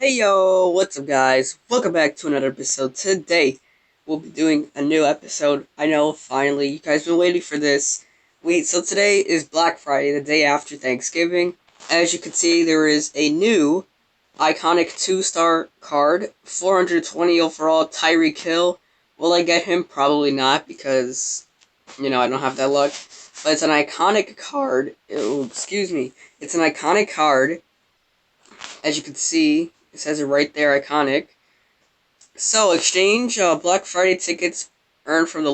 Hey yo, what's up guys? Welcome back to another episode. Today, we'll be doing a new episode. I know, finally, you guys been waiting for this. So today is Black Friday, the day after Thanksgiving. As you can see, there is a new iconic 2-star card, 420 overall, Tyreek Hill. Will I get him? Probably not, because, I don't have that luck. But it's an iconic card. Excuse me. It's an iconic card. As you can see, it says it right there, iconic. So, exchange Black Friday tickets earned from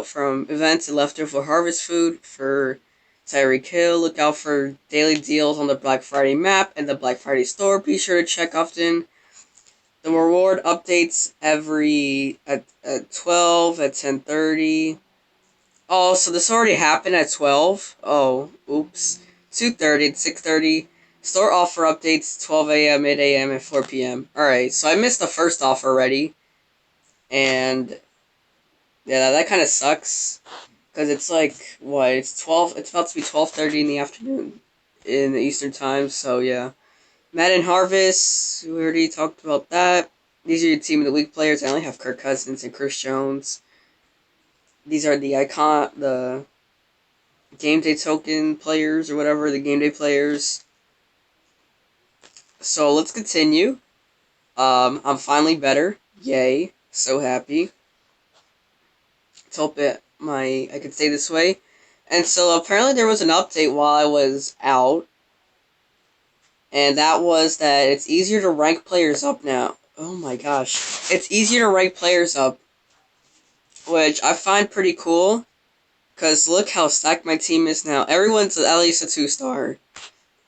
from events and leftover harvest food for Tyreek Hill. Look out for daily deals on the Black Friday map and the Black Friday store. Be sure to check often. The reward updates at 12, at 10:30. Oh, so this already happened at 12? Oh, oops. 2:30 and 6:30. Store offer updates 12 a.m., 8 a.m., and 4 p.m. Alright, so I missed the first offer already. And yeah, that kind of sucks. Because it's like, what? It's about to be 12:30 in the afternoon in the Eastern time, so yeah. Madden Harvest, we already talked about that. These are your Team of the Week players. I only have Kirk Cousins and Chris Jones. These are the game day token players or whatever, the game day players. So let's continue. I'm finally better. Yay. So happy. Let's hope I could stay this way. And so apparently there was an update while I was out. And that was that it's easier to rank players up now. Oh my gosh. It's easier to rank players up. Which I find pretty cool. Because look how stacked my team is now. Everyone's at least a 2-star.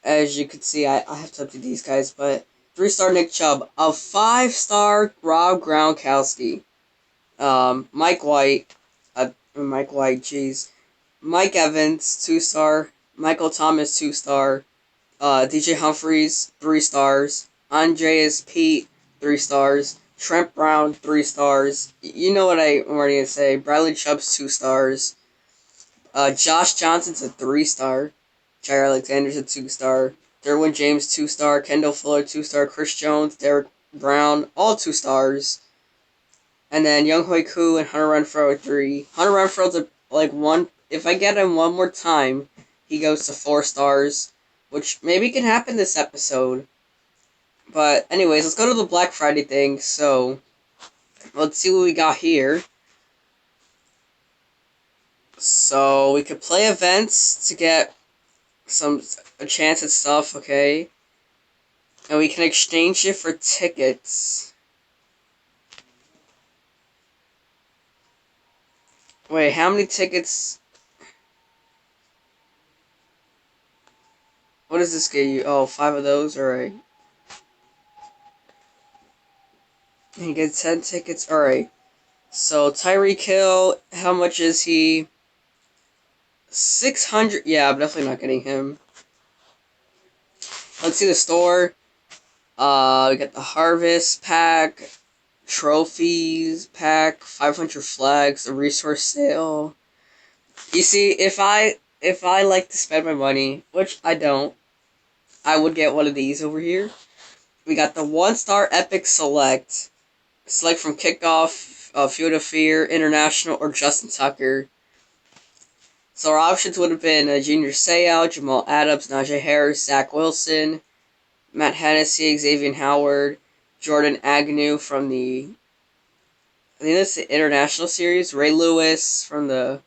As you can see, I have to update these guys, but 3-star Nick Chubb, a 5-star Rob Gronkowski, Mike White, jeez, Mike Evans, 2-star, Michael Thomas, 2-star, DJ Humphries, 3 stars, Andreas Pete, 3 stars, Trent Brown, 3 stars. You know what I'm already gonna say. Bradley Chubb's 2 stars. Josh Johnson's a 3-star. Jair Alexander's a 2-star. Derwin James, 2-star. Kendall Fuller, 2-star. Chris Jones, Derek Brown, all 2 stars. And then Young Hoi Koo and Hunter Renfrow, 3. Hunter Renfrow's like 1. If I get him one more time, he goes to 4 stars, which maybe can happen this episode. But anyways, let's go to the Black Friday thing. So, let's see what we got here. So, we could play events to get a chance at stuff, okay? And we can exchange it for tickets. Wait, how many tickets? What does this get you? Oh, 5 of those? Alright. And you get 10 tickets? Alright. So, Tyreek Hill, how much is he? 600. Yeah, I'm definitely not getting him. Let's see the store. We got the Harvest Pack, Trophies Pack, 500 Flags, the Resource Sale. You see, if I like to spend my money, which I don't, I would get one of these over here. We got the 1-star Epic Select. Select from Kickoff, Field of Fear, International, or Justin Tucker. So our options would have been Junior Seau, Jamal Adams, Najee Harris, Zach Wilson, Matt Hennessy, Xavier Howard, Jordan Agnew from I think that's the International Series, Ray Lewis from the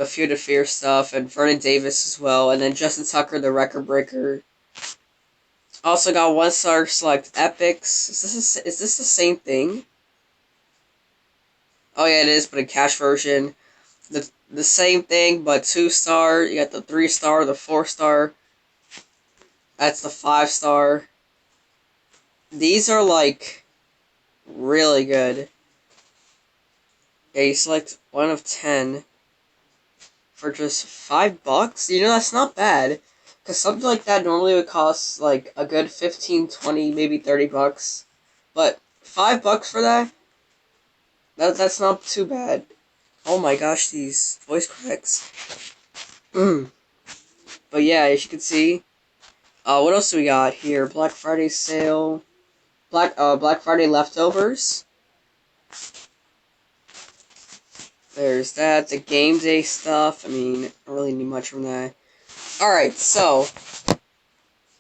Field of Fear stuff, and Vernon Davis as well, and then Justin Tucker, the record breaker. Also got 1-star select epics. Is this the same thing? Oh yeah, it is, but a cash version. The same thing, but 2-star. You got the 3-star, the 4-star. That's the 5-star. These are like really good. Yeah, you select 1 of 10 for just $5. You know, that's not bad. Because something like that normally would cost like a good 15, 20, maybe $30. But $5 for that's not too bad. Oh my gosh, these voice cracks. But yeah, as you can see, What else do we got here? Black Friday sale. Black Friday leftovers. There's that. The game day stuff. I mean, I don't really need much from that. Alright, so,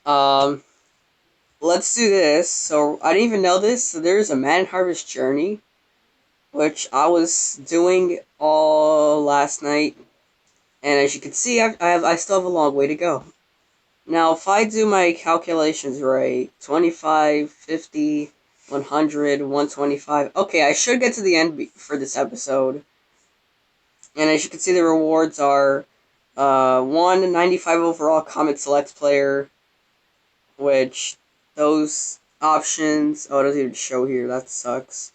um, let's do this. So, I didn't even know this. So, there's a Madden Harvest Journey, which I was doing all last night. And as you can see, I still have a long way to go. Now, if I do my calculations right, 25, 50, 100, 125. Okay, I should get to the end for this episode. And as you can see, the rewards are 195 overall Comet Select player, which those options... Oh, it doesn't even show here. That sucks.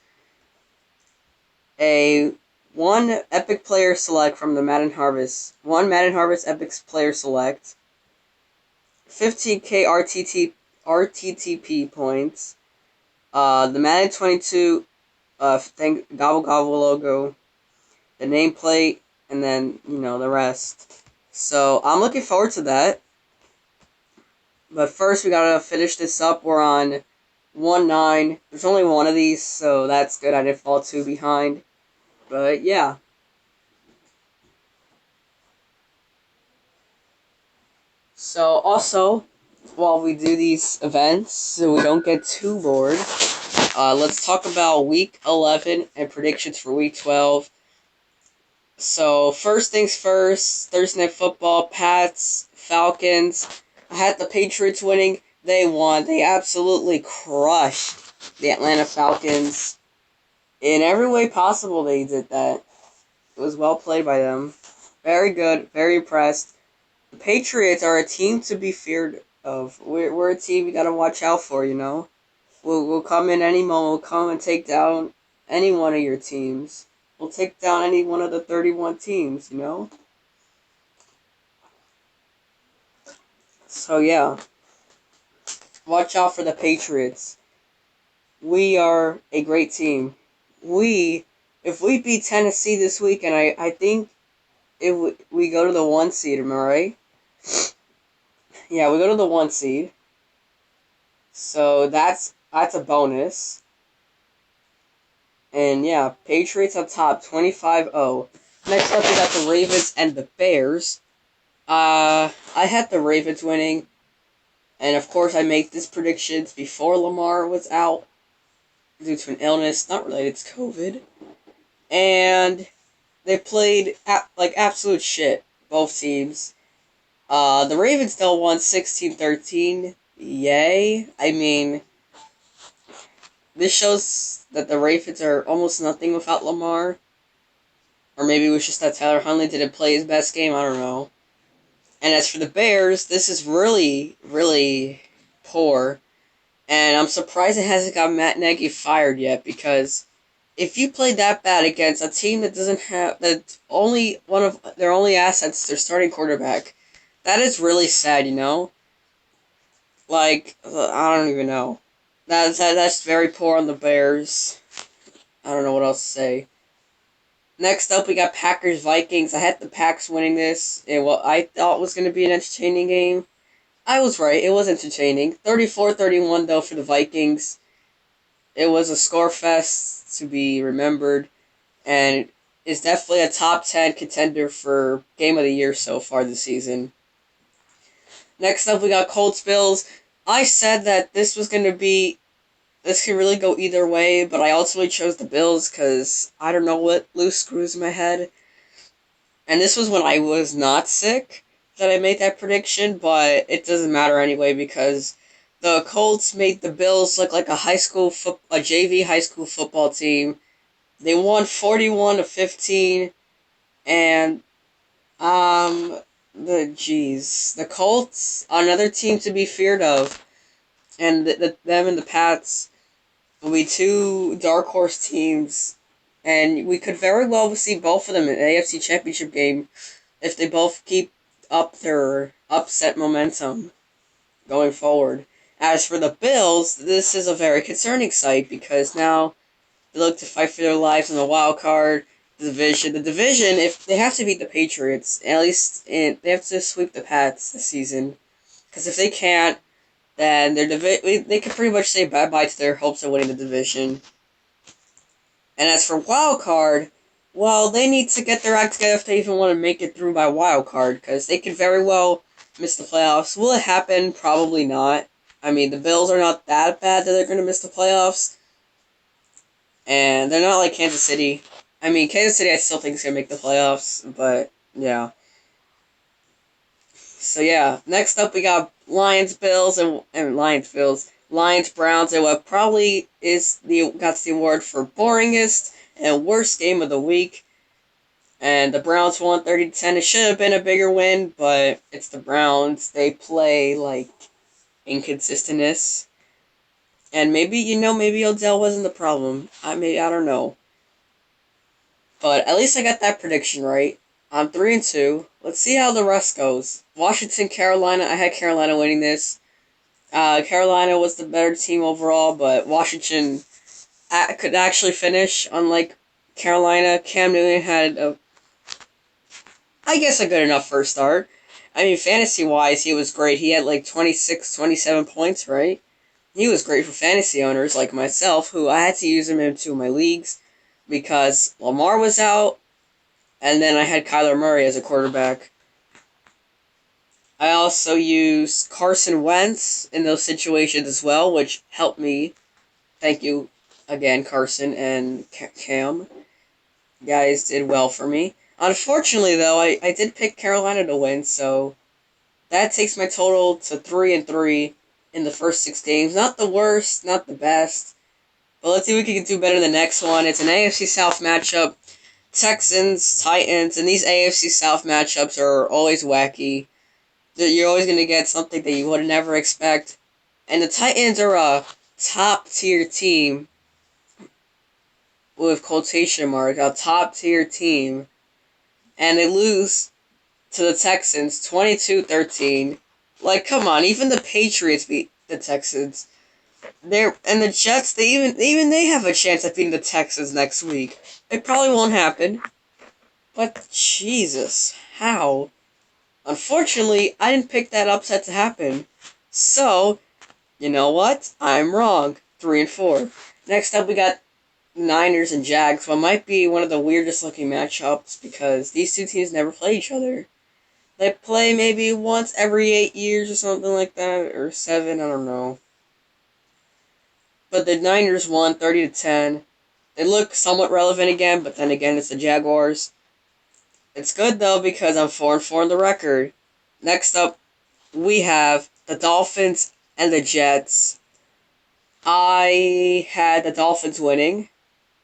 A 1 Epic Player Select from the Madden Harvest. 1 Madden Harvest Epic Player Select. 15k RTTP points. The Madden 22 Gobble Gobble logo. The nameplate, and then, the rest. So, I'm looking forward to that. But first, we gotta finish this up. We're on 1-9. There's only one of these, so that's good. I didn't fall too behind. But, yeah. So, also, while we do these events, so we don't get too bored, let's talk about Week 11 and predictions for Week 12. So, first things first, Thursday Night Football, Pats, Falcons. I had the Patriots winning. They won. They absolutely crushed the Atlanta Falcons. In every way possible, they did that. It was well played by them. Very good. Very impressed. The Patriots are a team to be feared of. We're a team you gotta watch out for, We'll come in any moment. We'll come and take down any one of your teams. We'll take down any one of the 31 teams, So, yeah. Watch out for the Patriots. We are a great team. If we beat Tennessee this week, and I think if we go to the 1 seed, am I right? Yeah, we go to the 1 seed. So, that's a bonus. And yeah, Patriots on top, 25-0. Next up, we got the Ravens and the Bears. I had the Ravens winning. And of course, I made this predictions before Lamar was out due to an illness, not related to COVID. And they played like absolute shit, both teams. The Ravens still won 16-13. Yay. I mean, this shows that the Ravens are almost nothing without Lamar. Or maybe it was just that Tyler Huntley didn't play his best game, I don't know. And as for the Bears, this is really, really poor. And I'm surprised it hasn't got Matt Nagy fired yet, because if you played that bad against a team that doesn't have, that only one of their only assets, their starting quarterback, that is really sad, Like, I don't even know. That's very poor on the Bears. I don't know what else to say. Next up, we got Packers Vikings. I had the Packs winning this in what I thought was going to be an entertaining game. I was right. It was entertaining. 34-31 though for the Vikings. It was a score fest to be remembered, and is definitely a top 10 contender for Game of the Year so far this season. Next up, we got Colts Bills. I said that this could really go either way, but I ultimately chose the Bills because I don't know what loose screws in my head. And this was when I was not sick that I made that prediction, but it doesn't matter anyway because the Colts made the Bills look like a JV high school football team. They won 41-15, and the Colts, another team to be feared of, and them and the Pats will be two dark horse teams, and we could very well see both of them in an AFC Championship game if they both keep up their upset momentum going forward. As for the Bills, this is a very concerning sight because now they look to fight for their lives in the wild card division. The division, if they have to beat the Patriots, at least they have to sweep the Pats this season, Because if they can't, then they could pretty much say bye-bye to their hopes of winning the division. And as for wild card, well, they need to get their act together if they even want to make it through by wild card, because they could very well miss the playoffs. Will it happen? Probably not. I mean, the Bills are not that bad that they're going to miss the playoffs, and they're not like Kansas City. I mean, Kansas City I still think is going to make the playoffs, but yeah. So yeah, next up we got Lions, Bills, and Lions, Bills. Lions, Browns, and what probably got the award for boringest and worst game of the week. And the Browns won 30-10. It should have been a bigger win, but it's the Browns. They play like inconsistentness. And maybe Odell wasn't the problem. I don't know. But at least I got that prediction right. I'm 3-2. Let's see how the rest goes. Washington, Carolina. I had Carolina winning this. Carolina was the better team overall, but Washington could actually finish. Unlike Carolina, Cam Newton had a good enough first start. I mean, fantasy-wise, he was great. He had like 26, 27 points, right? He was great for fantasy owners like myself, who I had to use him in 2 of my leagues because Lamar was out, and then I had Kyler Murray as a quarterback. I also used Carson Wentz in those situations as well, which helped me. Thank you again, Carson and Cam. You guys did well for me. Unfortunately, though, I did pick Carolina to win, so that takes my total to 3-3 in the first 6 games. Not the worst, not the best, but let's see if we can do better in the next one. It's an AFC South matchup. Texans, Titans, and these AFC South matchups are always wacky. You're always going to get something that you would never expect. And the Titans are a top-tier team, with quotation mark, a top-tier team. And they lose to the Texans 22-13. Like, come on, even the Patriots beat the Texans. And the Jets, they have a chance of beating the Texans next week. It probably won't happen. But Jesus, how? Unfortunately, I didn't pick that upset to happen. So, you know what? I'm wrong. 3-4. Next up, we got Niners and Jags. What might be one of the weirdest looking matchups because these two teams never play each other. They play maybe once every 8 years or something like that, or 7, I don't know. But the Niners won 30-10. They look somewhat relevant again, but then again, it's the Jaguars. It's good, though, because I'm 4-4 on the record. Next up, we have the Dolphins and the Jets. I had the Dolphins winning.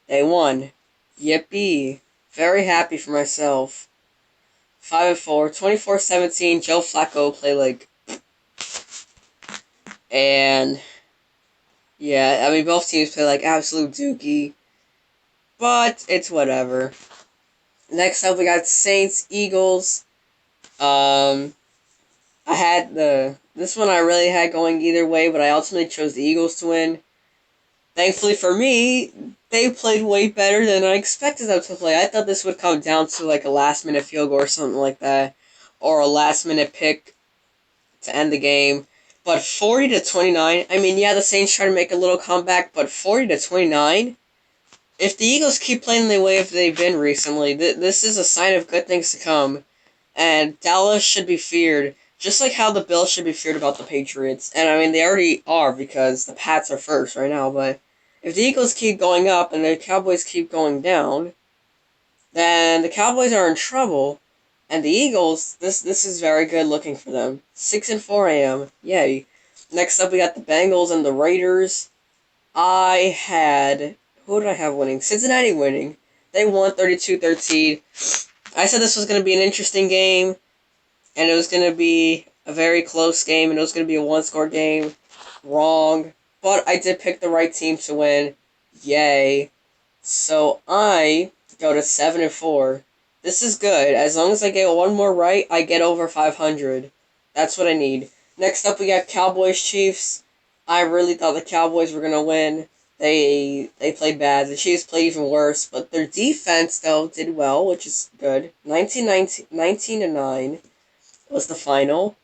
They won. Yippee. Very happy for myself. 5-4. 24-17. Joe Flacco played like... And... yeah, I mean, both teams play like absolute dookie. But it's whatever. Next up, we got Saints, Eagles. I had this one I really had going either way, but I ultimately chose the Eagles to win. Thankfully for me, they played way better than I expected them to play. I thought this would come down to like a last-minute field goal or something like that, or a last-minute pick to end the game. But 40-29, I mean, yeah, the Saints try to make a little comeback, but 40-29? If the Eagles keep playing the way they've been recently, this is a sign of good things to come. And Dallas should be feared, just like how the Bills should be feared about the Patriots. And I mean, they already are because the Pats are first right now, but if the Eagles keep going up and the Cowboys keep going down, then the Cowboys are in trouble. And the Eagles, this is very good looking for them. 6-4 AM. Yay. Next up, we got the Bengals and the Raiders. I had... who did I have winning? Cincinnati winning. They won 32-13. I said this was going to be an interesting game, and it was going to be a very close game, and it was going to be a one-score game. Wrong. But I did pick the right team to win. Yay. So I go to 7-4. This is good. As long as I get one more right, I get over 500. That's what I need. Next up, we got Cowboys-Chiefs. I really thought the Cowboys were going to win. They played bad. The Chiefs played even worse, but their defense, though, did well, which is good. 19-9 was the final.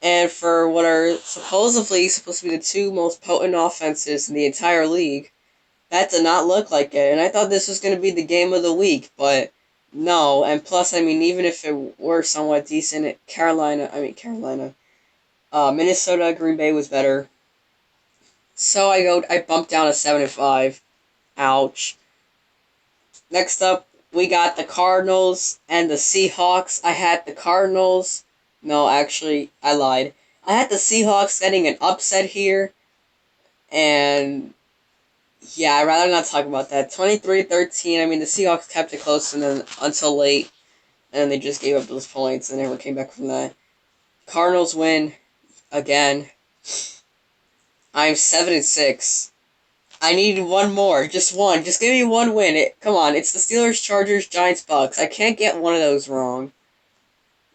And for what are supposedly supposed to be the two most potent offenses in the entire league, that did not look like it. And I thought this was going to be the game of the week, but no. And plus, I mean, even if it were somewhat decent, Minnesota, Green Bay was better. So I bumped down to 7-5. Ouch. Next up, we got the Cardinals and the Seahawks. I had the Cardinals. No, actually, I lied. I had the Seahawks getting an upset here. And yeah, I'd rather not talk about that. 23-13. I mean, the Seahawks kept it close and then until late. And then they just gave up those points and never came back from that. Cardinals win again. I'm 7-6. I need one more. Just one. Just give me one win. Come on. It's the Steelers, Chargers, Giants, Bucks. I can't get one of those wrong.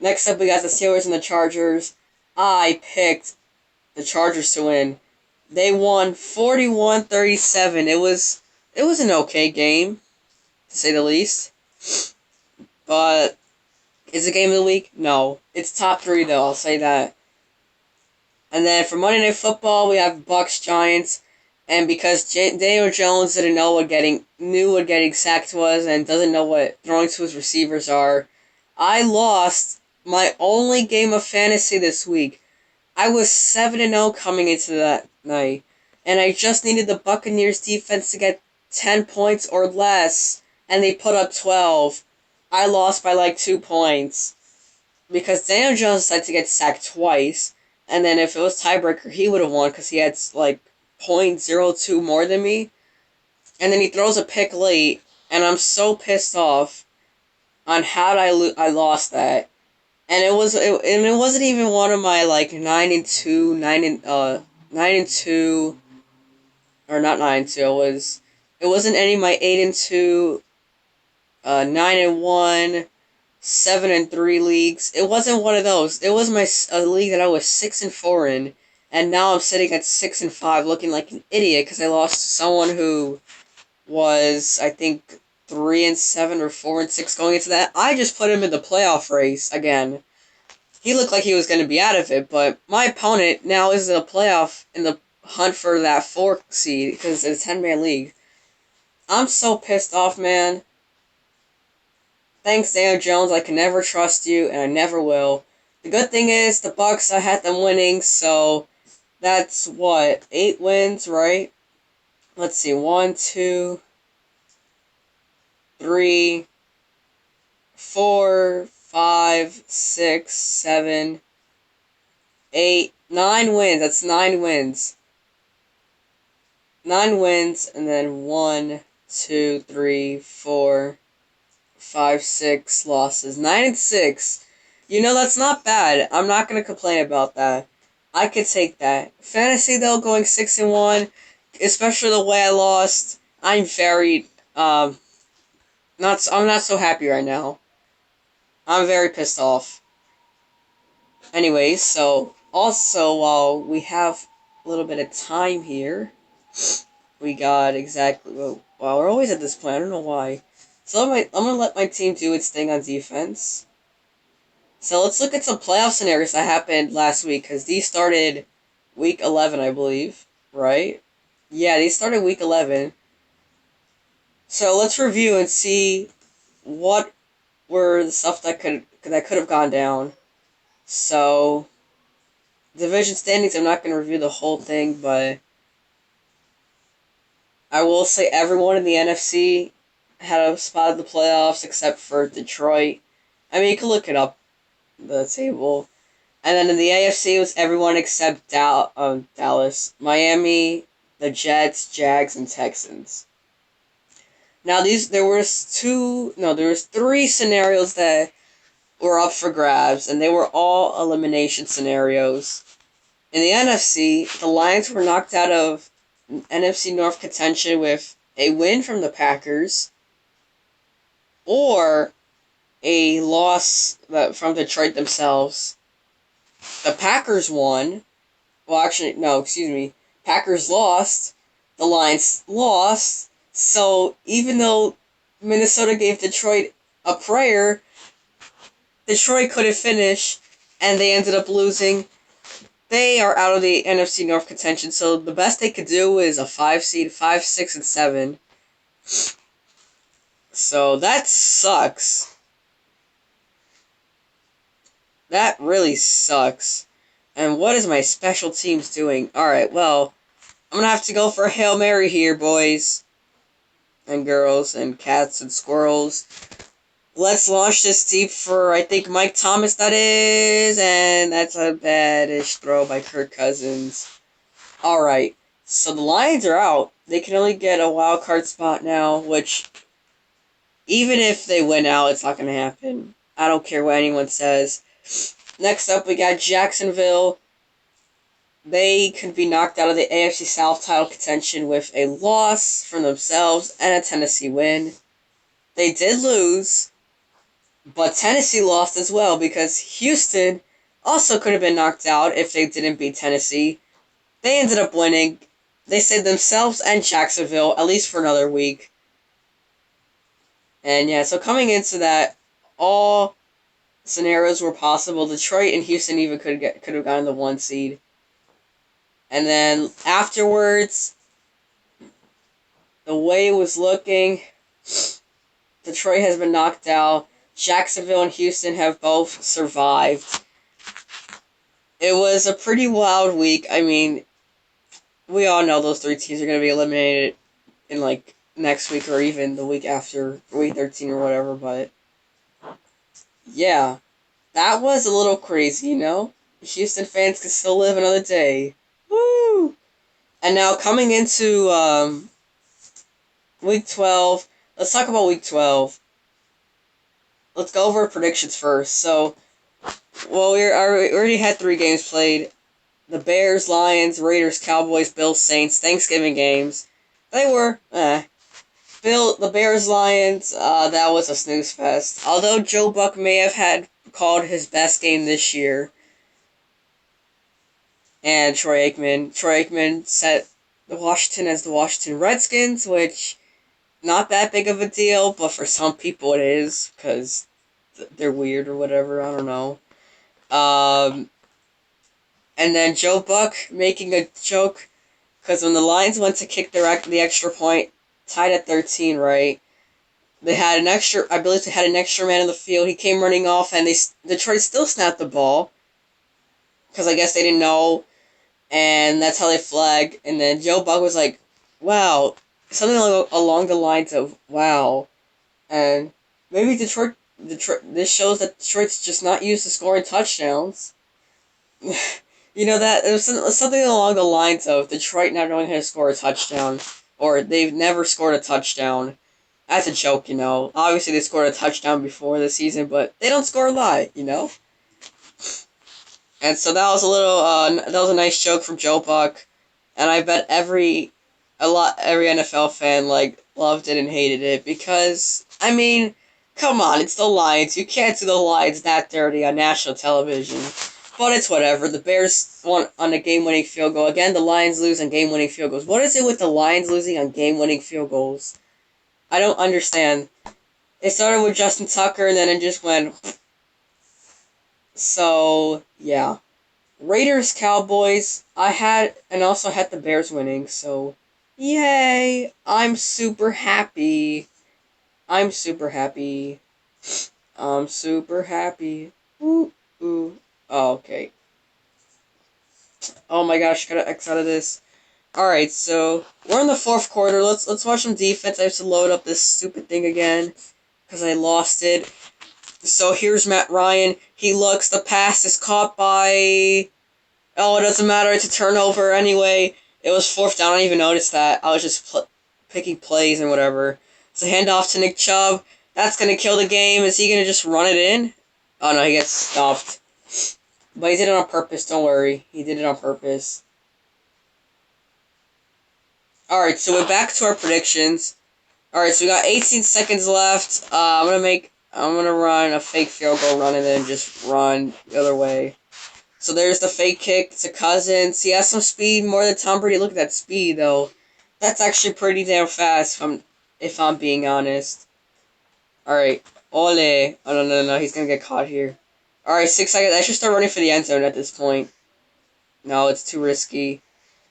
Next up, we got the Steelers and the Chargers. I picked the Chargers to win. They won 41-37. It was an okay game, to say the least. But is it game of the week? No. It's top 3, though. I'll say that. And then for Monday Night Football, we have Bucks, Giants. And because Daniel Jones knew what getting sacked was and doesn't know what throwing to his receivers are, I lost my only game of fantasy this week. I was 7-0 coming into that night, and I just needed the Buccaneers defense to get 10 points or less, and they put up 12. I lost by like 2 points because Daniel Jones decided to get sacked twice, and then if it was tiebreaker, he would have won because he had like .02 more than me. And then he throws a pick late, and I'm so pissed off on how I lost that. And it wasn't even one of my like 9-2, 9-2, or not 9-2. It wasn't any of my 8-2, 9-1, 7-3 leagues. It wasn't one of those. It was a league that I was 6-4 in, and now I'm sitting at 6-5, looking like an idiot because I lost to someone who was, I think, 3-7 or 4-6 going into that. I just put him in the playoff race again. He looked like he was going to be out of it, but my opponent now is in the playoff in the hunt for that 4 seed because it's a 10-man league. I'm so pissed off, man. Thanks, Daniel Jones. I can never trust you, and I never will. The good thing is, the Bucks, I had them winning, so that's what? 8 wins, right? Let's see. 1, 2, 3, 4, 5, 6, 7, 8, 9 wins. That's 9 wins. 9 wins, and then 1, 2, 3, 4, 5, 6 losses. 9-6. You know, that's not bad. I'm not going to complain about that. I could take that. Fantasy, though, going 6-1, especially the way I lost, I'm very, I'm not so happy right now. I'm very pissed off. Anyways, so, also, while we have a little bit of time here, we got exactly, well, we're always at this point, I don't know why. So I'm going to let my team do its thing on defense. So let's look at some playoff scenarios that happened last week, because these started week 11, I believe, right? Yeah, these started week 11. So let's review and see what were the stuff that could have gone down. So, division standings, I'm not going to review the whole thing, but I will say everyone in the NFC had a spot in the playoffs except for Detroit. I mean, you can look it up, the table. And then in the AFC, it was everyone except Dallas, Miami, the Jets, Jags, and Texans. Now, there was 3 scenarios that were up for grabs, and they were all elimination scenarios. In the NFC, the Lions were knocked out of NFC North contention with a win from the Packers or a loss from Detroit themselves. The Packers won. Well, actually, no, excuse me. Packers lost. The Lions lost. So, even though Minnesota gave Detroit a prayer, Detroit couldn't finish, and they ended up losing. they are out of the NFC North contention, so the best they could do is a 5 seed, 5, 6, and 7. So that sucks. That really sucks. And what is my special teams doing? Alright, well, I'm gonna have to go for a Hail Mary here, boys. And girls, and cats, and squirrels. Let's launch this deep for, I think, Mike Thomas, that is. And that's a bad-ish throw by Kirk Cousins. Alright, so the Lions are out. They can only get a wild card spot now, which, even if they win out, it's not going to happen. I don't care what anyone says. Next up, we got Jacksonville. They could be knocked out of the AFC South title contention with a loss from themselves and a Tennessee win. They did lose, but Tennessee lost as well because Houston also could have been knocked out if they didn't beat Tennessee. They ended up winning. They saved themselves and Jacksonville, at least for another week. And yeah, so coming into that, all scenarios were possible. Detroit and Houston even could have gotten the 1 seed. And then afterwards, the way it was looking, Detroit has been knocked out. Jacksonville and Houston have both survived. It was a pretty wild week. I mean, we all know those 3 teams are going to be eliminated in, like, next week or even the week after, week 13 or whatever, but yeah, that was a little crazy, you know? Houston fans can still live another day. Woo! And now coming into week 12, let's talk about week 12. Let's go over predictions first. So, well, we already had 3 games played. The Bears, Lions, Raiders, Cowboys, Bills, Saints, Thanksgiving games. They were, the Bears, Lions, that was a snooze fest. Although Joe Buck may have had called his best game this year. And Troy Aikman set the Washington as the Washington Redskins, which, not that big of a deal, but for some people it is, because they're weird or whatever, I don't know. And then Joe Buck making a joke, because when the Lions went to kick the extra point, tied at 13, right? They had I believe they had an extra man in the field. He came running off, and Detroit still snapped the ball, because I guess they didn't know, and that's how they flagged. And then Joe Buck was like, wow, something along the lines of, wow. And maybe Detroit, this shows that Detroit's just not used to scoring touchdowns. You know, that it was something along the lines of Detroit not knowing how to score a touchdown, or they've never scored a touchdown. That's a joke, you know. Obviously, they scored a touchdown before the season, but they don't score a lot, you know. And so that was a nice joke from Joe Buck, and I bet every NFL fan loved it and hated it because, I mean, come on, it's the Lions. You can't do the Lions that dirty on national television. But it's whatever. The Bears won on a game-winning field goal. Again, the Lions lose on game-winning field goals. What is it with the Lions losing on game-winning field goals? I don't understand. It started with Justin Tucker, and then it just went. So, yeah. Raiders, Cowboys. Also had the Bears winning, so. Yay! I'm super happy. I'm super happy. I'm super happy. Ooh, ooh. Oh, okay. Oh my gosh, gotta X out of this. Alright, so we're in the 4th quarter. Let's watch some defense. I have to load up this stupid thing again because I lost it. So here's Matt Ryan. He looks, the pass is caught by. Oh, it doesn't matter. It's a turnover anyway. It was 4th down. I didn't even notice that. I was just picking plays and whatever. It's a handoff to Nick Chubb. That's gonna kill the game. Is he gonna just run it in? Oh no, he gets stopped. But he did it on purpose, don't worry. He did it on purpose. Alright, so we're back to our predictions. Alright, so we got 18 seconds left. I'm gonna run a fake field goal run and then just run the other way. So there's the fake kick to Cousins. He has some speed, more than Tom Brady. Look at that speed, though. That's actually pretty damn fast, if I'm being honest. Alright, ole. Oh, no, he's gonna get caught here. Alright, 6 seconds. I should start running for the end zone at this point. No, it's too risky.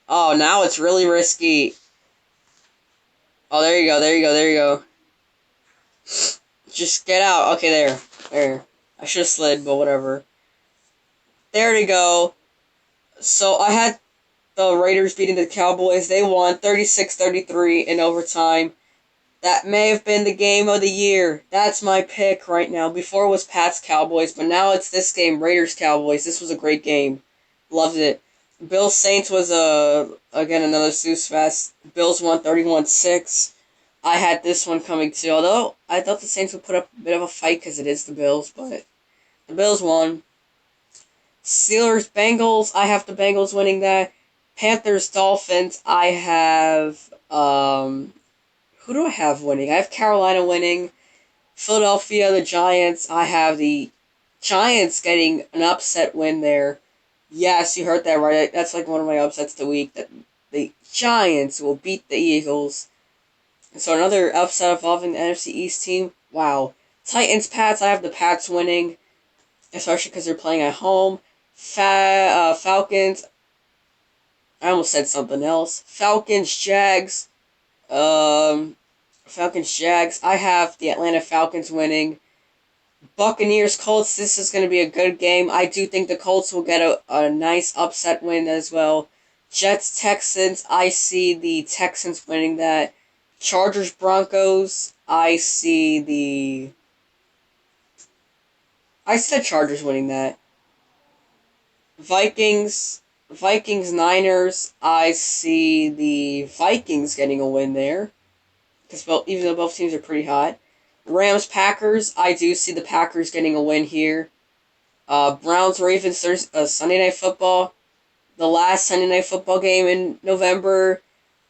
Oh, now it's really risky. Oh, there you go, there you go, there you go. Just get out. Okay, there. There. I should have slid, but whatever. There you go. So I had the Raiders beating the Cowboys. They won 36-33 in overtime. That may have been the game of the year. That's my pick right now. Before it was Pats Cowboys, but now it's this game, Raiders Cowboys. This was a great game. Loved it. Bills Saints was again another snooze fest. Bills won 31-6. I had this one coming too. Although I thought the Saints would put up a bit of a fight because it is the Bills, but the Bills won. Steelers Bengals. I have the Bengals winning that. Panthers Dolphins. I have who do I have winning? I have Carolina winning. Philadelphia, the Giants. I have the Giants getting an upset win there. Yes, you heard that right. That's like one of my upsets of the week. That the Giants will beat the Eagles. So another upset involving the NFC East team. Wow. Titans, Pats. I have the Pats winning, especially because they're playing at home. Falcons. I almost said something else. Falcons, Jags. Falcons, Jags. I have the Atlanta Falcons winning. Buccaneers, Colts. This is going to be a good game. I do think the Colts will get a nice upset win as well. Jets, Texans. I see the Texans winning that. Chargers, Broncos. I see the Chargers winning that. Vikings, Niners. I see the Vikings getting a win there. Because even though both teams are pretty hot. Rams, Packers. I do see the Packers getting a win here. Browns, Ravens, Sunday Night Football. The last Sunday Night Football game in November.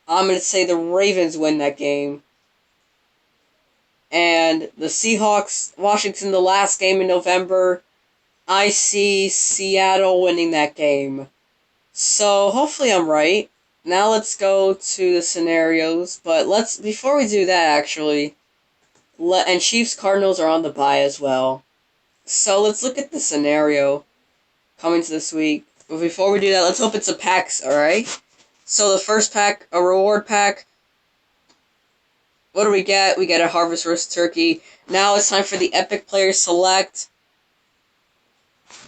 I'm going to say the Ravens win that game. And the Seahawks, Washington, the last game in November. I see Seattle winning that game. So hopefully I'm right. Now let's go to the scenarios. But before we do that actually, and Chiefs Cardinals are on the bye as well. So let's look at the scenario coming to this week. But before we do that, let's open some packs, alright? So the first pack, a reward pack. What do we get? We get a Harvest Roast Turkey. Now it's time for the Epic Player Select.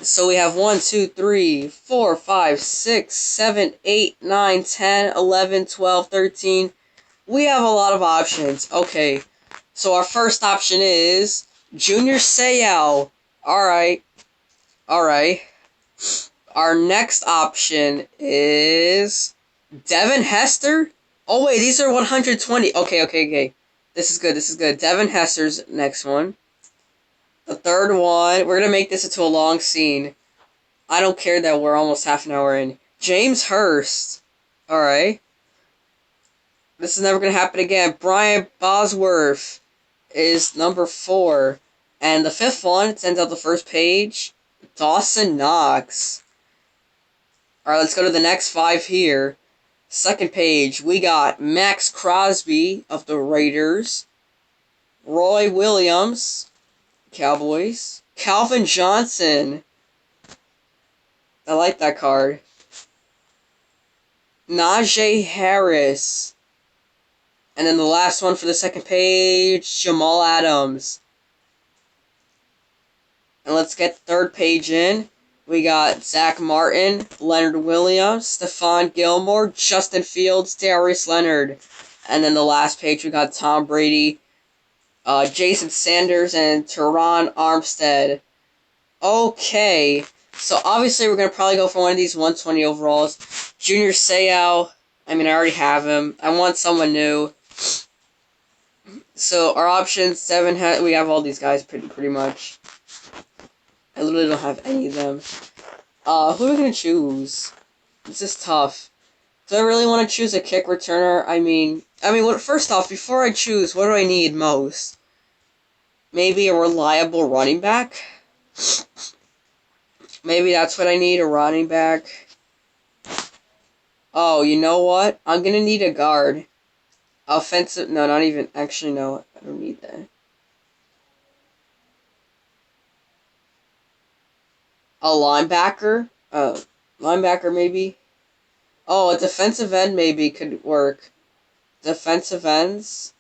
So we have 1, 2, 3, 4, 5, 6, 7, 8, 9, 10, 11, 12, 13. We have a lot of options. Okay. So our first option is Junior Seau. Alright. Alright. Our next option is Devin Hester. Oh wait, these are 120. Okay. This is good. Devin Hester's next one. The third one, we're going to make this into a long scene. I don't care that we're almost half an hour in. James Hurst. Alright. This is never going to happen again. Brian Bosworth is number 4. And the fifth one, it sends out the first page. Dawson Knox. Alright, let's go to the next 5 here. Second page, we got Max Crosby of the Raiders. Roy Williams, Cowboys. Calvin Johnson. I like that card. Najee Harris. And then the last one for the second page, Jamal Adams. And let's get the third page in. We got Zach Martin, Leonard Williams, Stephon Gilmore, Justin Fields, Darius Leonard. And then the last page, we got Tom Brady, Jason Sanders, and Teron Armstead. Okay, so obviously we're going to probably go for one of these 120 overalls. Junior Seau, I mean, I already have him. I want someone new. So our options, we have all these guys pretty much. I literally don't have any of them. Who are we going to choose? This is tough. Do I really want to choose a kick returner? I mean, first off, before I choose, what do I need most? Maybe a reliable running back? Maybe that's what I need, a running back. Oh, you know what? I'm going to need a guard. Offensive, no, not even, actually, no, I don't need that. A linebacker? Oh, Linebacker, maybe? Oh, a defensive end maybe could work. Defensive ends?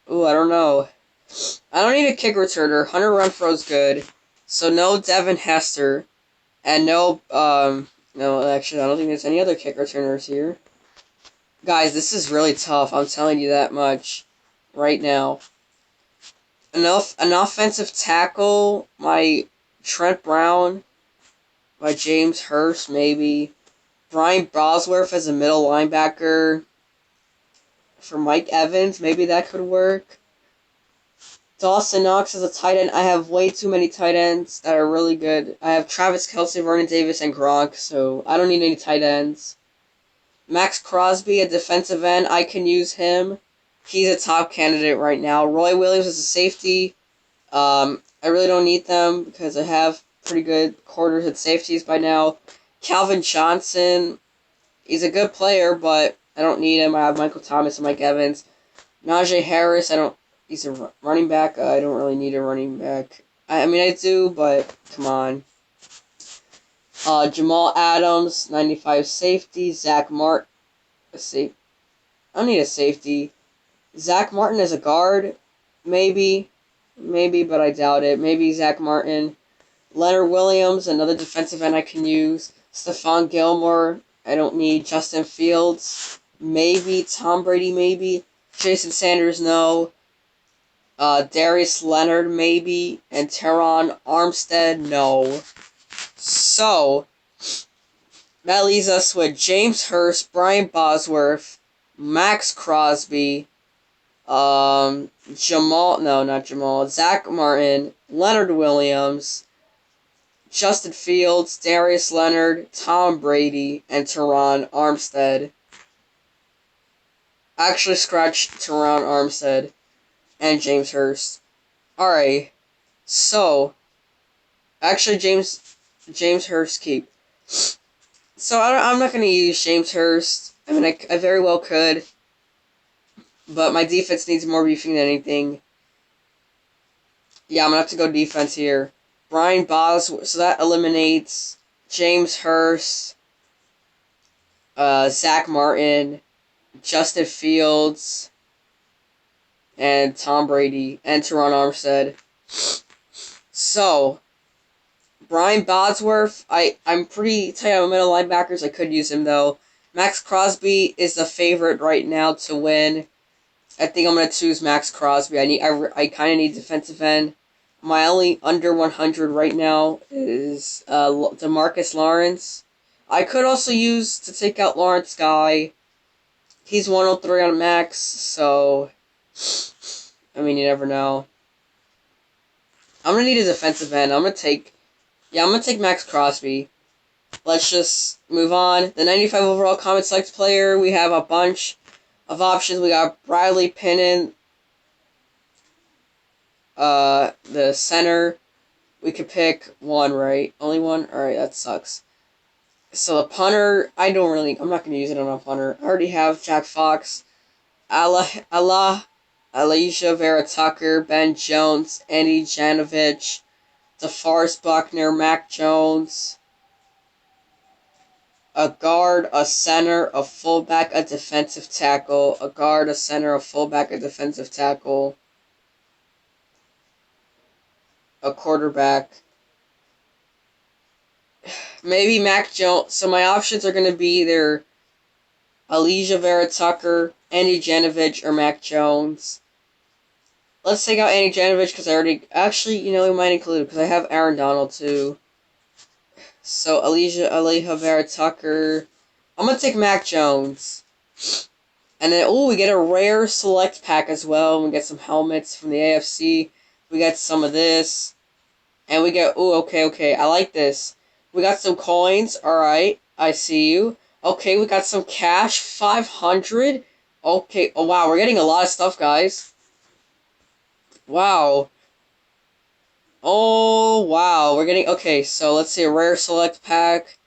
Ooh, I don't know. I don't need a kick returner. Hunter Renfro's good. So no Devin Hester. And no, actually, I don't think there's any other kick returners here. Guys, this is really tough. I'm telling you that much right now. An offensive tackle, my Trent Brown, by James Hurst, maybe. Brian Bosworth as a middle linebacker for Mike Evans, maybe that could work. Dawson Knox as a tight end. I have way too many tight ends that are really good. I have Travis Kelce, Vernon Davis, and Gronk, so I don't need any tight ends. Max Crosby, a defensive end. I can use him. He's a top candidate right now. Roy Williams is a safety. I really don't need them because I have pretty good quarters at safeties by now. Calvin Johnson, he's a good player, but I don't need him. I have Michael Thomas and Mike Evans. Najee Harris, he's a running back. I don't really need a running back. I mean, I do, but come on. Jamal Adams, 95 safety. Zach Martin, I don't need a safety. Zach Martin as a guard, maybe, but I doubt it. Maybe Zach Martin. Leonard Williams, another defensive end I can use. Stephon Gilmore, I don't need. Justin Fields, maybe. Tom Brady, maybe. Jason Sanders, no. Darius Leonard, maybe. And Teron Armstead, no. So, that leaves us with James Hurst, Brian Bosworth, Max Crosby, Zach Martin, Leonard Williams, Justin Fields, Darius Leonard, Tom Brady, and Teron Armstead. Actually, scratch Teron Armstead and James Hurst. Alright, so, actually, James Hurst keep. So, I'm not going to use James Hurst. I mean, I very well could. But my defense needs more beefing than anything. Yeah, I'm going to have to go defense here. Brian Bosworth, so that eliminates James Hurst, Zach Martin, Justin Fields, and Tom Brady, and Teron Armstead. So, Brian Bosworth, I'm pretty tight on middle linebackers. I could use him, though. Max Crosby is the favorite right now to win. I think I'm going to choose Max Crosby. I kind of need defensive end. My only under 100 right now is DeMarcus Lawrence. I could also use to take out Lawrence Guy. He's 103 on max, so I mean, you never know. I'm gonna need a defensive end. I'm gonna take Max Crosby. Let's just move on. The 95 overall common select player. We have a bunch of options. We got Bradley Pinnon, the center. We could pick one, right? Only one? Alright, that sucks. So the punter, I'm not going to use it on a punter. I already have Jack Fox, Elijah Vera Tucker, Ben Jones, Andy Janovich, DeForest Buckner, Mac Jones, a guard, a center, a fullback, a defensive tackle, a guard, a center, a fullback, a defensive tackle, a quarterback. Maybe Mac Jones. So my options are going to be either Elijah Vera Tucker, Andy Janovich, or Mac Jones. Let's take out Andy Janovich because I already... Actually, we might include because I have Aaron Donald too. So Elijah Vera Tucker. I'm going to take Mac Jones. And then, we get a rare select pack as well. We get some helmets from the AFC. We get some of this. And we get... okay. I like this. We got some coins. Alright. I see you. Okay, we got some cash. 500. Okay. Oh, wow. We're getting a lot of stuff, guys. Wow. Oh, wow. We're getting... Okay, so let's see. A rare select pack.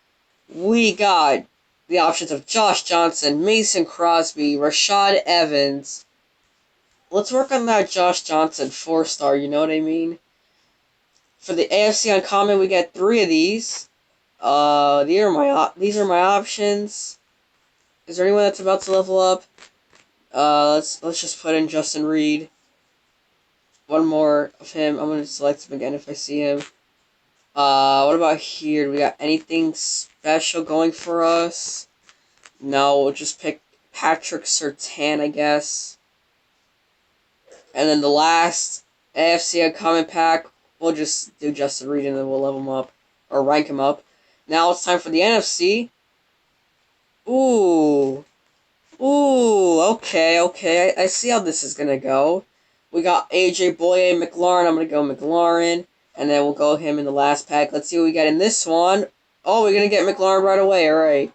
We got the options of Josh Johnson, Mason Crosby, Rashad Evans. Let's work on that Josh Johnson 4-star, you know what I mean? For the AFC Uncommon, we get 3 of these. these are my options. Is there anyone that's about to level up? Let's just put in Justin Reed. One more of him. I'm gonna select him again if I see him. What about here? Do we got anything special going for us? No, we'll just pick Patrick Surtain, I guess. And then the last AFC Uncommon pack, we'll just do Justin Reed and then we'll level him up. Or rank him up. Now it's time for the NFC. Ooh. Ooh, okay. I see how this is gonna go. We got AJ Boye and McLaurin. I'm gonna go McLaurin. And then we'll go him in the last pack. Let's see what we got in this one. Oh, we're gonna get McLaurin right away, alright.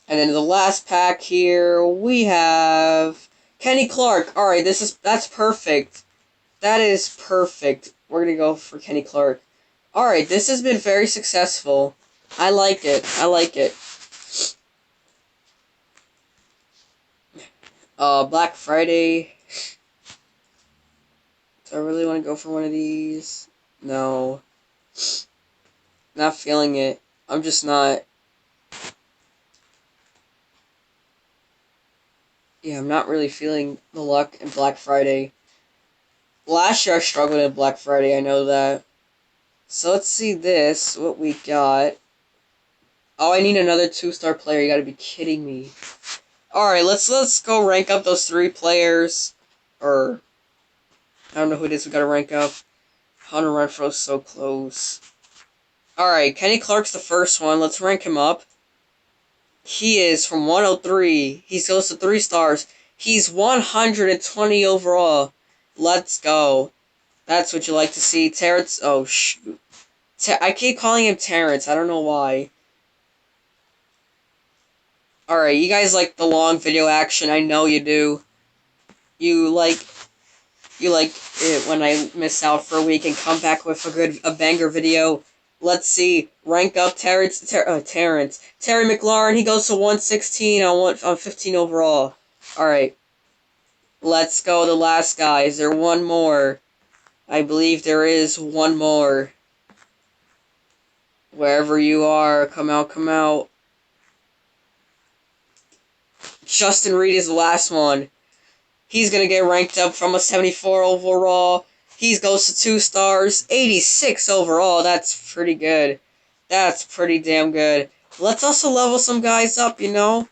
And then the last pack here, we have Kenny Clark. Alright, that's perfect. That is perfect. We're gonna go for Kenny Clark. Alright, this has been very successful. I like it. Black Friday. Do I really want to go for one of these? No. Not feeling it. I'm just not. Yeah, I'm not really feeling the luck in Black Friday. Last year I struggled in Black Friday, I know that. So let's see this, what we got. Oh, I need another 2-star player, you gotta be kidding me. Alright, let's go rank up those 3 players. Or, I don't know who it is we gotta rank up. Hunter Renfro's so close. Alright, Kenny Clark's the first one, let's rank him up. He is from 103. He goes to 3 stars. He's 120 overall. Let's go. That's what you like to see. Terrence. Oh, shoot. I keep calling him Terrence. I don't know why. Alright, you guys like the long video action. I know you do. You like it when I miss out for a week and come back with a banger video. Let's see. Rank up Terrence. Terry McLaurin, he goes to 116 on 15 overall. Alright. Let's go. The last guy. Is there one more? I believe there is one more. Wherever you are, come out. Justin Reed is the last one. He's going to get ranked up from a 74 overall. He goes to 2 stars, 86 overall. That's pretty good. That's pretty damn good. Let's also level some guys up, you know?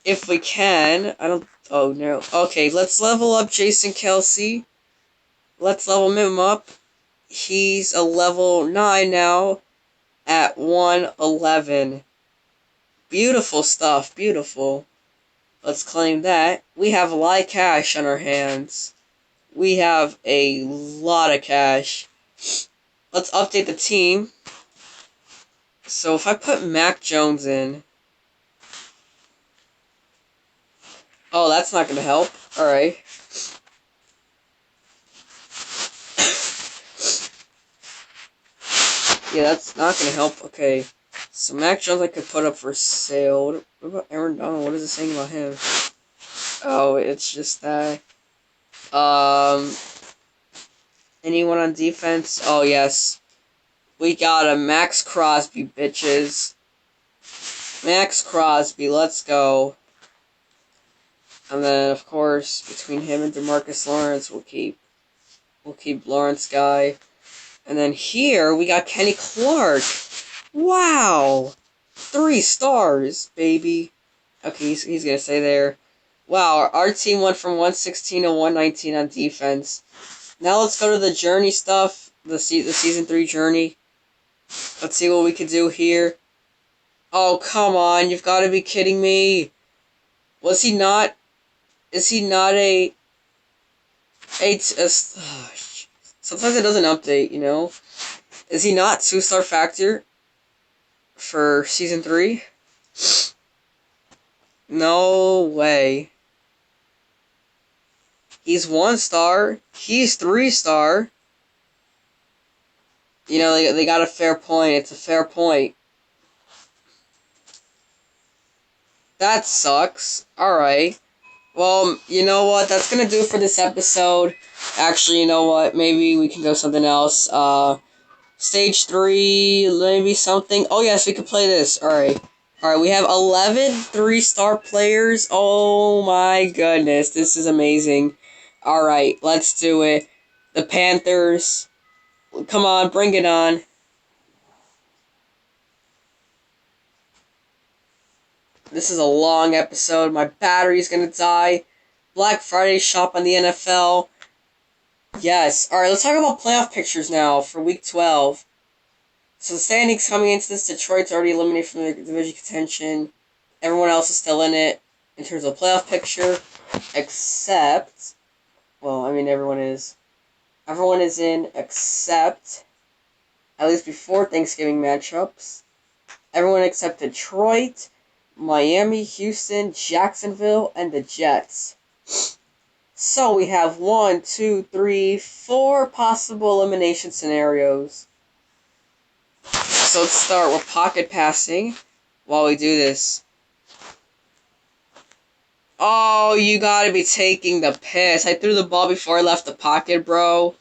If we can. Oh, no. Okay, let's level up Jason Kelsey. Let's level him up. He's a level 9 now at 111. Beautiful stuff. Beautiful. Let's claim that. We have a lot of cash on our hands. We have a lot of cash. Let's update the team. So if I put Mac Jones in... Oh, that's not going to help. Alright. Yeah, that's not going to help. Okay. So Mac Jones I could put up for sale. What about Aaron Donald? What is it saying about him? Oh, it's just that. Anyone on defense? Oh, yes. We got a Max Crosby, bitches. Max Crosby, let's go. And then, of course, between him and DeMarcus Lawrence, we'll keep Lawrence guy. And then here, we got Kenny Clark. Wow! 3 stars, baby. Okay, he's gonna stay there. Wow, our team went from 116 to 119 on defense. Now let's go to the journey stuff. The Season 3 journey. Let's see what we can do here. Oh, come on. You've got to be kidding me. Was he not... Is he not a sometimes it doesn't update, you know? Is he not 2-star factor for Season 3? No way. He's 1 star. He's 3 star. You know, they got a fair point. It's a fair point. That sucks. Alright. Well, you know what? That's gonna do it for this episode. Actually, you know what? Maybe we can go something else. Stage 3, maybe something. Oh, yes, we can play this. Alright. Alright, we have 11 3-star players. Oh my goodness, this is amazing. Alright, let's do it. The Panthers. Come on, bring it on. This is a long episode. My battery's gonna die. Black Friday shop on the NFL. Yes. Alright, let's talk about playoff pictures now for Week 12. So the standings coming into this, Detroit's already eliminated from the division contention. Everyone else is still in it in terms of playoff picture. Except... Well, I mean, everyone is. Everyone is in except... At least before Thanksgiving matchups. Everyone except Detroit, Miami, Houston, Jacksonville, and the Jets. So we have 1, 2, 3, 4 possible elimination scenarios. So let's start with pocket passing while we do this. Oh, you gotta be taking the piss. I threw the ball before I left the pocket, bro.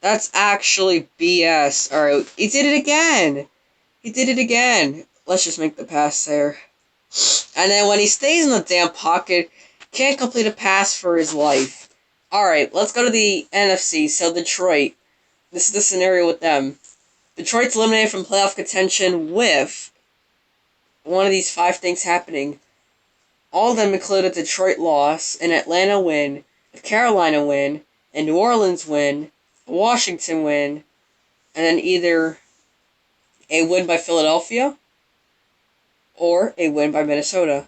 That's actually BS. Alright, he did it again. He did it again. Let's just make the pass there. And then when he stays in the damn pocket, can't complete a pass for his life. Alright, let's go to the NFC. So Detroit. This is the scenario with them. Detroit's eliminated from playoff contention with one of these 5 things happening. All of them include a Detroit loss, an Atlanta win, a Carolina win, a New Orleans win, a Washington win, and then either a win by Philadelphia or a win by Minnesota.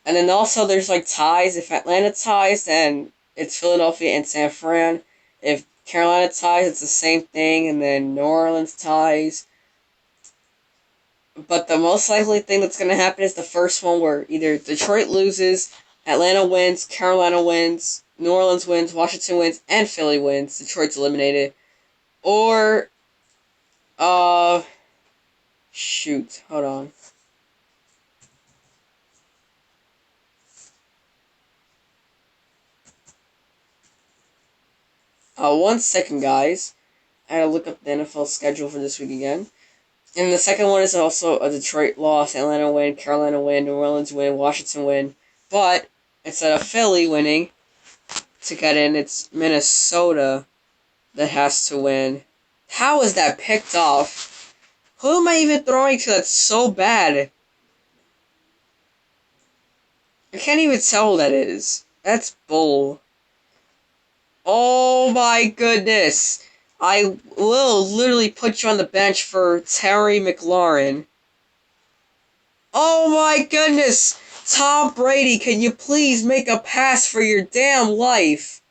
And then also there's like ties. If Atlanta ties, then it's Philadelphia and San Fran. If Carolina ties, it's the same thing, and then New Orleans ties. But the most likely thing that's going to happen is the first one where either Detroit loses, Atlanta wins, Carolina wins, New Orleans wins, Washington wins, and Philly wins. Detroit's eliminated. Or, shoot, hold on. One second, guys. I gotta look up the NFL schedule for this week again. And the second one is also a Detroit loss, Atlanta win, Carolina win, New Orleans win, Washington win. But instead of Philly winning to get in, it's Minnesota that has to win. How is that picked off? Who am I even throwing to that's so bad? I can't even tell who that is. That's bull. Oh my goodness. I will literally put you on the bench for Terry McLaurin. Oh my goodness! Tom Brady, can you please make a pass for your damn life?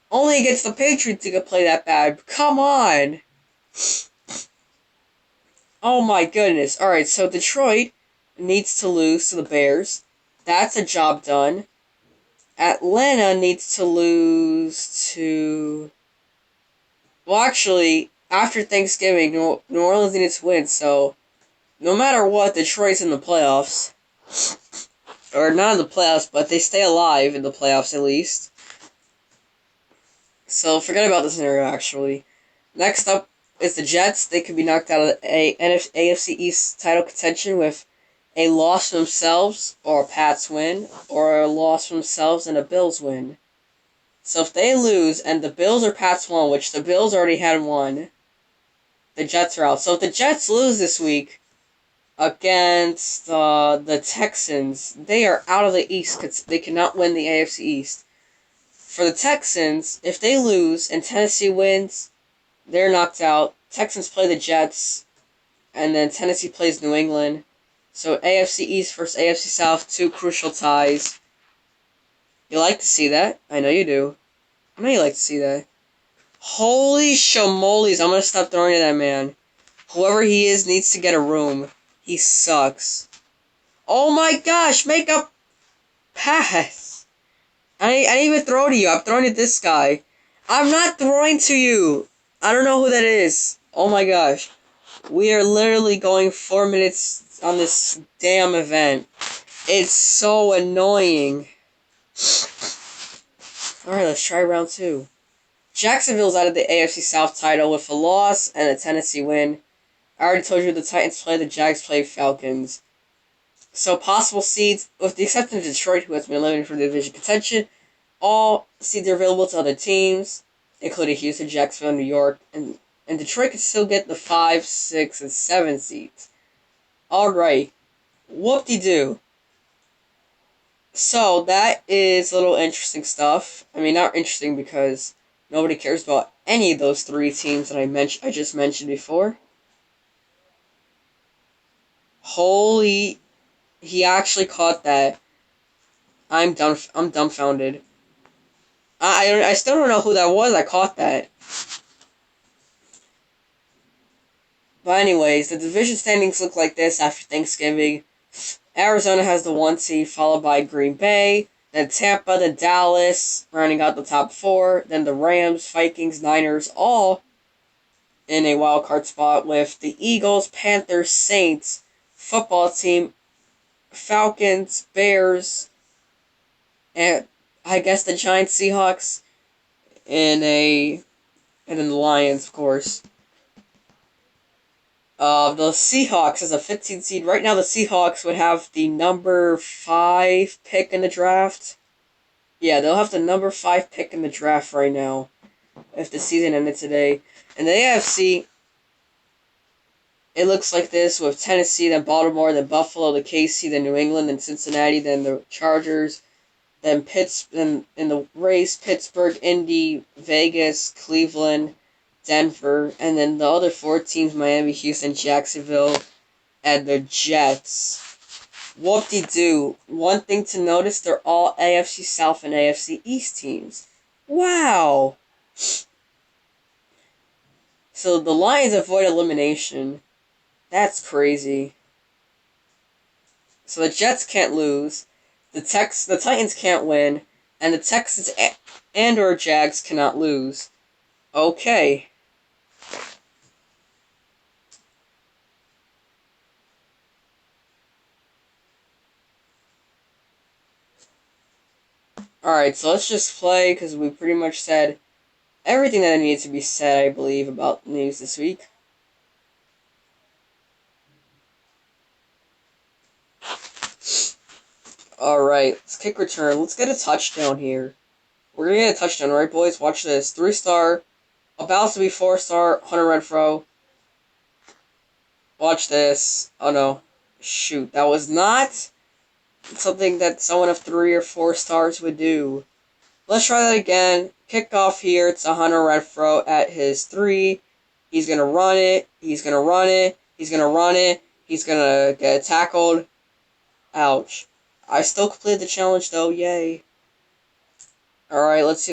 Only against the Patriots you can play that bad. Come on! Oh my goodness. Alright, so Detroit needs to lose to the Bears. That's a job done. Atlanta needs to lose to... Well, actually, after Thanksgiving, New Orleans needs to win, so... No matter what, Detroit's in the playoffs. Or not in the playoffs, but they stay alive in the playoffs at least. So forget about this scenario, actually. Next up is the Jets. They could be knocked out of the AFC East title contention with a loss from themselves, or a Pats win, or a loss from themselves and a Bills win. So if they lose, and the Bills or Pats won, which the Bills already had won, the Jets are out. So if the Jets lose this week against the Texans, they are out of the East because they cannot win the AFC East. For the Texans, if they lose and Tennessee wins, they're knocked out. Texans play the Jets, and then Tennessee plays New England. So AFC East versus AFC South, 2 crucial ties. You like to see that? I know you do. I know you like to see that. Holy shamoles, I'm gonna stop throwing at that man. Whoever he is needs to get a room. He sucks. Oh my gosh, make a pass. I didn't even throw to you. I'm throwing at this guy. I'm not throwing to you. I don't know who that is. Oh my gosh. We are literally going 4 minutes on this damn event. It's so annoying. Alright, let's try round 2. Jacksonville's out of the AFC South title with a loss and a Tennessee win. I already told you the Titans play, the Jags play Falcons. So possible seeds, with the exception of Detroit, who has been eliminated from the division contention, all seeds are available to other teams, including Houston, Jacksonville, New York, and Detroit can still get the 5, 6, and 7 seeds. Alright, whoop-de-doo. So, that is a little interesting stuff. I mean, not interesting because nobody cares about any of those three teams that I just mentioned before. Holy, he actually caught that. I'm dumbfounded. I still don't know who that was. I caught that. But anyways, the division standings look like this after Thanksgiving. Arizona has the 1 seed, followed by Green Bay, then Tampa, then Dallas, rounding out the top 4, then the Rams, Vikings, Niners, all in a wild card spot with the Eagles, Panthers, Saints, football team, Falcons, Bears, and I guess the Giants, Seahawks, and then the Lions, of course. The Seahawks as a 15 seed. Right now, the Seahawks would have the number 5 pick in the draft. Yeah, they'll have the number 5 pick in the draft right now, if the season ended today. And the AFC, it looks like this with Tennessee, then Baltimore, then Buffalo, then KC, then New England, then Cincinnati, then the Chargers, then then in the race, Pittsburgh, Indy, Vegas, Cleveland, Denver, and then the other 4 teams, Miami, Houston, Jacksonville, and the Jets. Whoop-de-doo. One thing to notice, they're all AFC South and AFC East teams. Wow! So the Lions avoid elimination. That's crazy. So the Jets can't lose, the Titans can't win, and the Texans and or Jags cannot lose. Okay. Alright, so let's just play, because we pretty much said everything that needed to be said, I believe, about the news this week. Alright, let's kick return. Let's get a touchdown here. We're gonna get a touchdown, right, boys? Watch this. 3-star. About to be 4-star. Hunter Renfrow. Watch this. Oh, no. Shoot, that was not something that someone of 3 or 4 stars would do. Let's try that again. Kickoff here. It's a Hunter Renfrow at his 3. He's gonna run it. He's gonna run it. He's gonna run it. He's gonna get tackled. Ouch. I still completed the challenge, though. Yay. Alright, let's see.